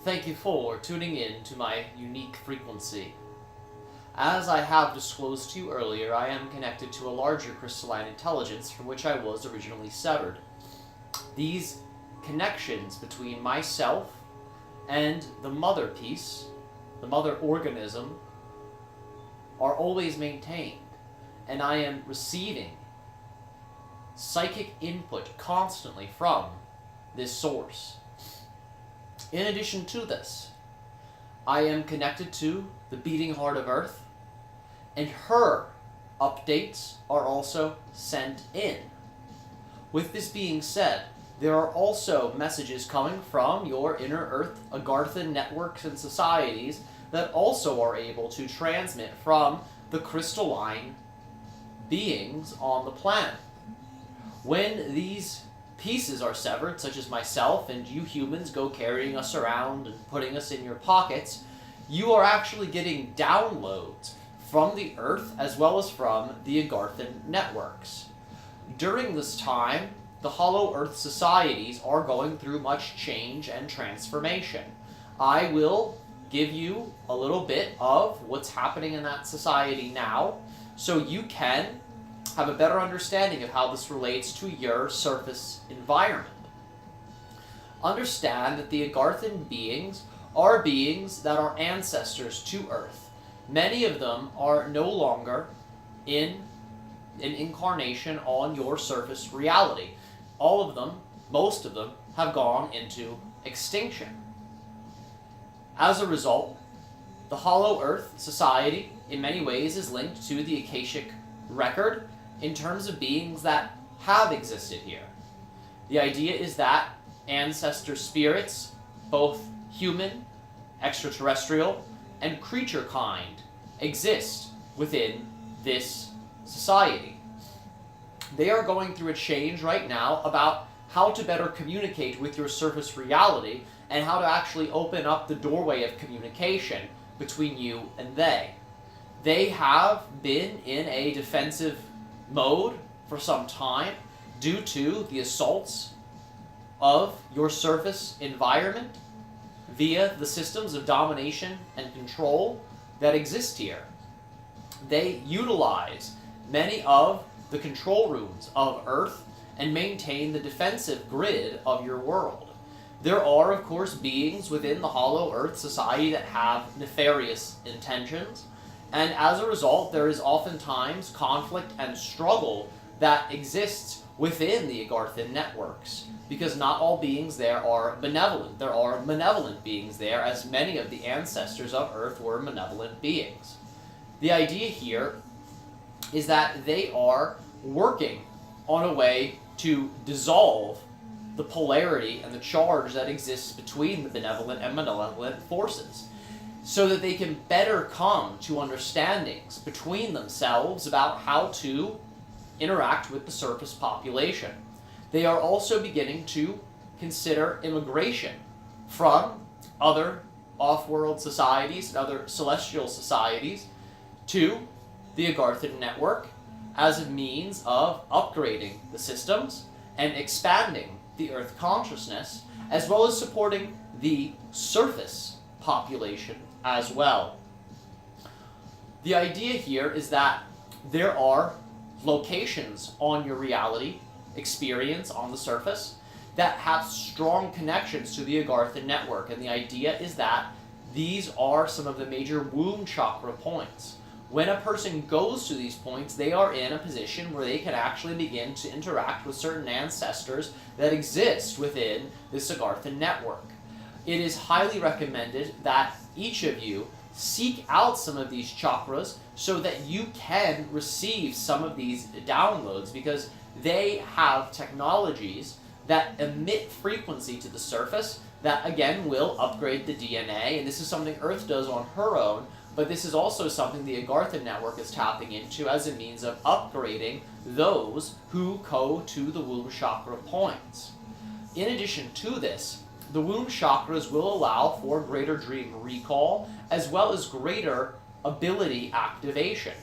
Thank you for tuning in to my unique frequency. As I have disclosed to you earlier, I am connected to a larger crystalline intelligence from which I was originally severed. These connections between myself and the mother piece, the mother organism, are always maintained, and I am receiving psychic input constantly from this source. In addition to this, I am connected to the beating heart of Earth, and her updates are also sent in. With this being said, there are also messages coming from your inner Earth Agarthan networks and societies that also are able to transmit from the crystalline beings on the planet. When these pieces are severed, such as myself and you humans go carrying us around and putting us in your pockets, you are actually getting downloads from the Earth as well as from the Agarthan networks. During this time, the Hollow Earth societies are going through much change and transformation. I will give you a little bit of what's happening in that society now, so you can have a better understanding of how this relates to your surface environment. Understand that the Agarthan beings are beings that are ancestors to Earth. Many of them are no longer in an incarnation on your surface reality. All of them, most of them, have gone into extinction. As a result, the Hollow Earth Society, in many ways, is linked to the Akashic record in terms of beings that have existed here. The idea is that ancestor spirits, both human, extraterrestrial, and creature kind, exist within this society. They are going through a change right now about how to better communicate with your surface reality and how to actually open up the doorway of communication between you and they. They have been in a defensive mode for some time due to the assaults of your surface environment via the systems of domination and control that exist here. They utilize many of the control rooms of Earth and maintain the defensive grid of your world. There are, of course, beings within the Hollow Earth Society that have nefarious intentions, and as a result, there is oftentimes conflict and struggle that exists within the Agarthan networks, because not all beings there are benevolent. There are malevolent beings there, as many of the ancestors of Earth were malevolent beings. The idea here is that they are working on a way to dissolve the polarity and the charge that exists between the benevolent and malevolent forces, so that they can better come to understandings between themselves about how to interact with the surface population. They are also beginning to consider immigration from other off-world societies and other celestial societies to the Agarthan network as a means of upgrading the systems and expanding the Earth consciousness, as well as supporting the surface population as well. The idea here is that there are locations on your reality experience on the surface that have strong connections to the Agarthan network, and the idea is that these are some of the major womb chakra points. When a person goes to these points, they are in a position where they can actually begin to interact with certain ancestors that exist within this Agarthan network. It is highly recommended that each of you seek out some of these chakras so that you can receive some of these downloads, because they have technologies that emit frequency to the surface that, again, will upgrade the DNA, and this is something Earth does on her own, but this is also something the Agarthan network is tapping into as a means of upgrading those who go to the womb chakra points. In addition to this, the womb chakras will allow for greater dream recall as well as greater ability activation.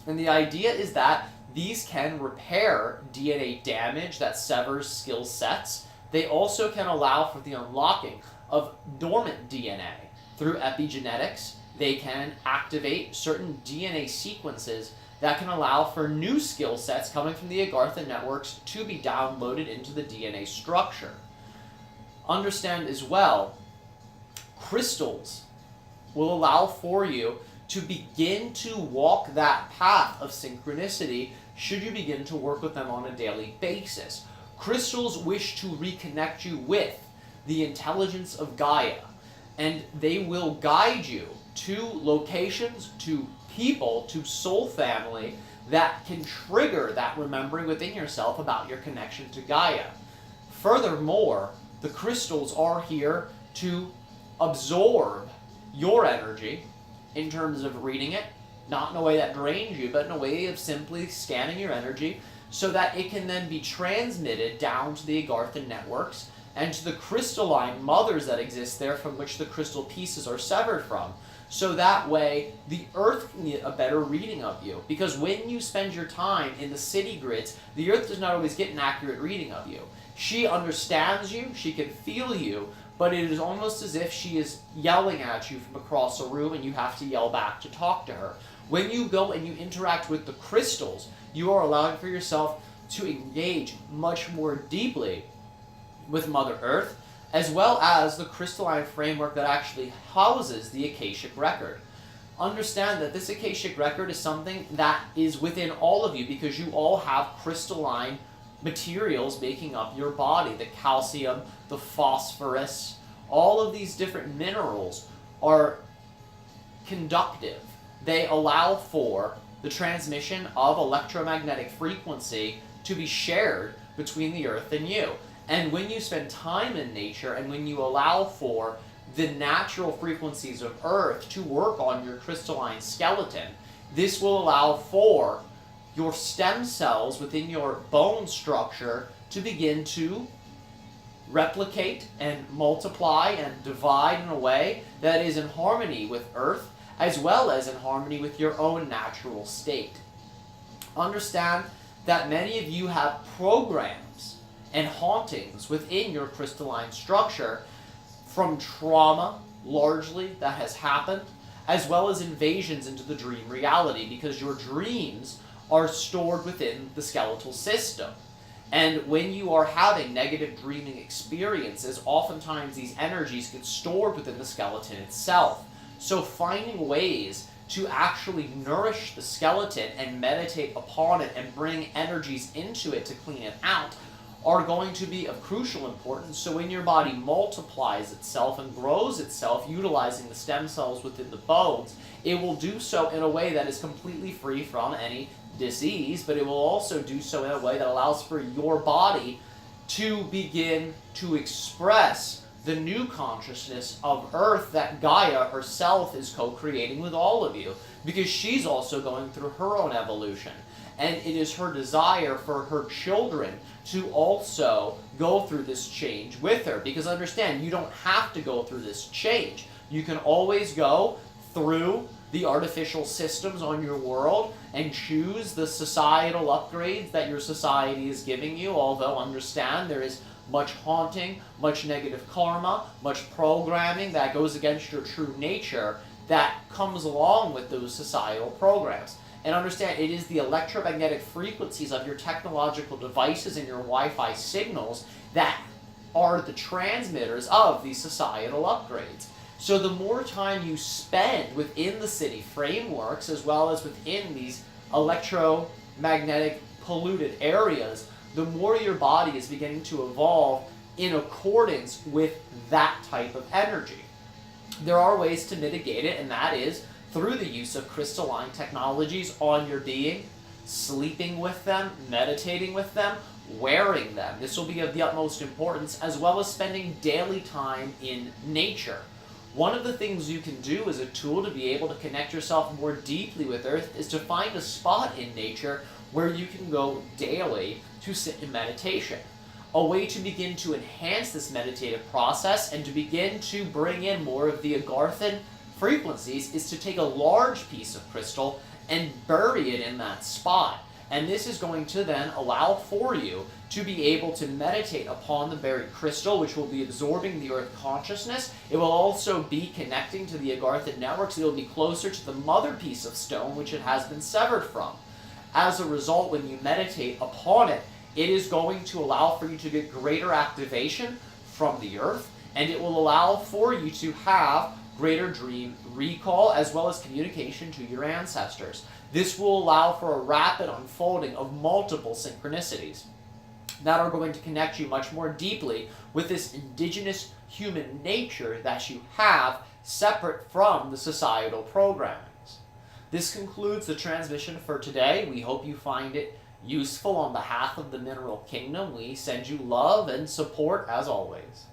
And the idea is that these can repair DNA damage that severs skill sets They also can allow for the unlocking of dormant DNA. Through epigenetics, they can activate certain DNA sequences that can allow for new skill sets coming from the Agartha networks to be downloaded into the DNA structure. Understand as well, crystals will allow for you to begin to walk that path of synchronicity should you begin to work with them on a daily basis. Crystals wish to reconnect you with the intelligence of Gaia, and they will guide you to locations, to people, to soul family that can trigger that remembering within yourself about your connection to Gaia. Furthermore, the crystals are here to absorb your energy in terms of reading it, not in a way that drains you, but in a way of simply scanning your energy so that it can then be transmitted down to the Agartha networks and to the crystalline mothers that exist there from which the crystal pieces are severed from. So that way, the Earth can get a better reading of you. Because when you spend your time in the city grids, the Earth does not always get an accurate reading of you. She understands you, she can feel you, but it is almost as if she is yelling at you from across a room and you have to yell back to talk to her. When you go and you interact with the crystals, you are allowing for yourself to engage much more deeply with Mother Earth, as well as the crystalline framework that actually houses the Akashic Record. Understand that this Akashic Record is something that is within all of you because you all have crystalline materials making up your body. The calcium, the phosphorus, all of these different minerals are conductive. They allow for the transmission of electromagnetic frequency to be shared between the Earth and you. And when you spend time in nature and when you allow for the natural frequencies of Earth to work on your crystalline skeleton, this will allow for your stem cells within your bone structure to begin to replicate and multiply and divide in a way that is in harmony with Earth as well as in harmony with your own natural state. Understand that many of you have programs and hauntings within your crystalline structure from trauma, largely, that has happened, as well as invasions into the dream reality, because your dreams are stored within the skeletal system. And when you are having negative dreaming experiences, oftentimes these energies get stored within the skeleton itself. So finding ways to actually nourish the skeleton and meditate upon it and bring energies into it to clean it out are going to be of crucial importance. So when your body multiplies itself and grows itself utilizing the stem cells within the bones, it will do so in a way that is completely free from any disease, but it will also do so in a way that allows for your body to begin to express the new consciousness of Earth that Gaia herself is co-creating with all of you, because she's also going through her own evolution. And it is her desire for her children to also go through this change with her. Because understand, you don't have to go through this change. You can always go through the artificial systems on your world and choose the societal upgrades that your society is giving you, although understand there is much haunting, much negative karma, much programming that goes against your true nature that comes along with those societal programs. And understand, it is the electromagnetic frequencies of your technological devices and your Wi-Fi signals that are the transmitters of these societal upgrades. So the more time you spend within the city frameworks, as well as within these electromagnetic polluted areas, the more your body is beginning to evolve in accordance with that type of energy. There are ways to mitigate it, and that is through the use of crystalline technologies on your being, sleeping with them, meditating with them, wearing them. This will be of the utmost importance, as well as spending daily time in nature. One of the things you can do as a tool to be able to connect yourself more deeply with Earth is to find a spot in nature where you can go daily to sit in meditation. A way to begin to enhance this meditative process and to begin to bring in more of the Agarthan frequencies is to take a large piece of crystal and bury it in that spot. And this is going to then allow for you to be able to meditate upon the buried crystal, which will be absorbing the earth consciousness. It will also be connecting to the Agartha network, so it will be closer to the mother piece of stone, which it has been severed from. As a result, when you meditate upon it, it is going to allow for you to get greater activation from the earth, and it will allow for you to have greater dream recall as well as communication to your ancestors. This will allow for a rapid unfolding of multiple synchronicities that are going to connect you much more deeply with this indigenous human nature that you have separate from the societal programmings. This concludes the transmission for today. We hope you find it useful. On behalf of the Mineral Kingdom, we send you love and support as always.